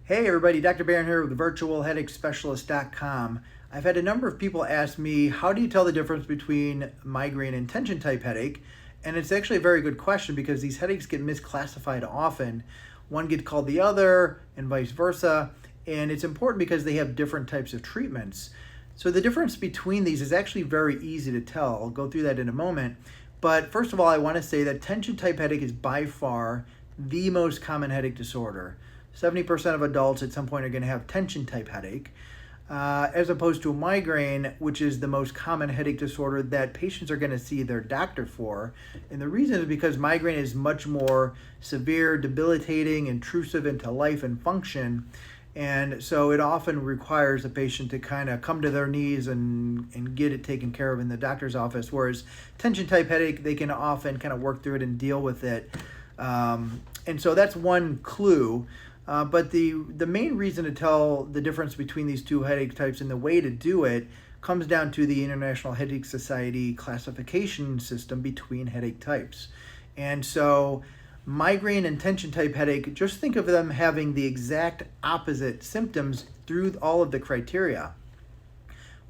Hey everybody, Dr. Barron here with virtualheadachespecialist.com. I've had a number of people ask me, how do you tell the difference between migraine and tension type headache? And it's actually a very good question because these headaches get misclassified often. One gets called the other and vice versa. And it's important because they have different types of treatments. So the difference between these is actually very easy to tell. I'll go through that in a moment. But first of all, I want to say that tension type headache is by far the most common headache disorder. 70% of adults at some point are going to have tension type headache, as opposed to a migraine, which is the most common headache disorder that patients are going to see their doctor for. And the reason is because migraine is much more severe, debilitating, intrusive into life and function. And so it often requires a patient to kind of come to their knees and get it taken care of in the doctor's office. Whereas tension type headache, they can often kind of work through it and deal with it. And so that's one clue. But the main reason to tell the difference between these two headache types and the way to do it comes down to the International Headache Society classification system between headache types. And so migraine and tension type headache, just think of them having the exact opposite symptoms through all of the criteria.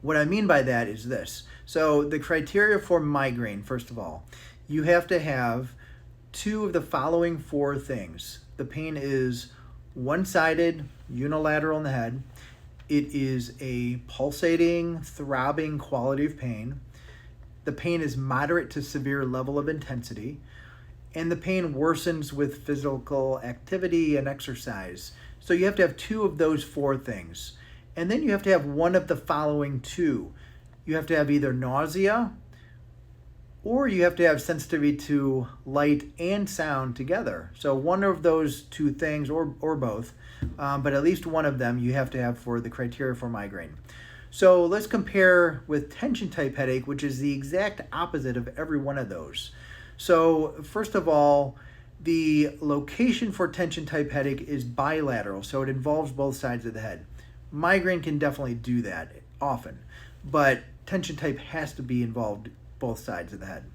What I mean by that is this. So the criteria for migraine, first of all, you have to have two of the following four things. The pain is one-sided, unilateral in the head. It is a pulsating, throbbing quality of pain. The pain is moderate to severe level of intensity. And the pain worsens with physical activity and exercise. So you have to have two of those four things. And then you have to have one of the following two. You have to have either nausea, or you have to have sensitivity to light and sound together. So one of those two things, or both, but at least one of them you have to have for the criteria for migraine. So let's compare with tension type headache, which is the exact opposite of every one of those. So first of all, the location for tension type headache is bilateral, so it involves both sides of the head. Migraine can definitely do that often, but tension type has to be involved both sides of the head.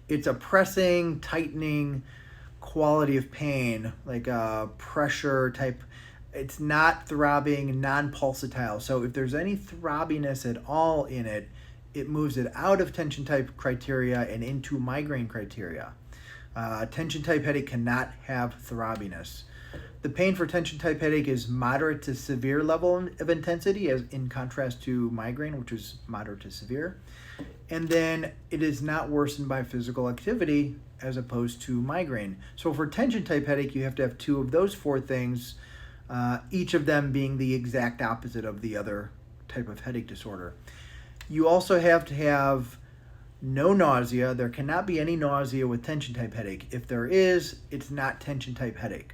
It's a pressing, tightening quality of pain, like a pressure type. It's not throbbing, non-pulsatile. So if there's any throbbiness at all in it, it moves it out of tension type criteria and into migraine criteria. Tension type headache cannot have throbbiness. The pain for tension type headache is moderate to severe level of intensity, as in contrast to migraine, which is moderate to severe. And then it is not worsened by physical activity as opposed to migraine. So for tension type headache, you have to have two of those four things, each of them being the exact opposite of the other type of headache disorder. You also have to have no nausea. There cannot be any nausea with tension type headache. If there is, it's not tension type headache.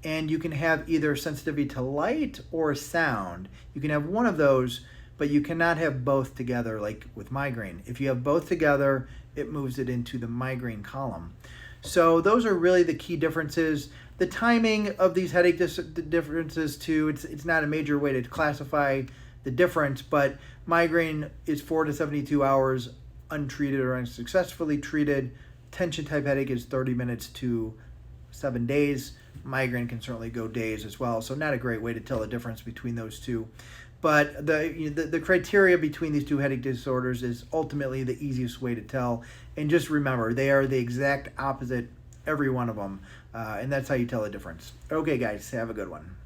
And you can have either sensitivity to light or sound. You can have one of those, but you cannot have both together like with migraine. If you have both together, it moves it into the migraine column. So those are really the key differences. The timing of these headache differences too, it's not a major way to classify the difference, but migraine is 4 to 72 hours untreated or unsuccessfully treated. Tension type headache is 30 minutes to 7 days. Migraine can certainly go days as well, so not a great way to tell the difference between those two. But the criteria between these two headache disorders is ultimately the easiest way to tell. And just remember, they are the exact opposite, every one of them. And that's how you tell the difference. Okay, guys, have a good one.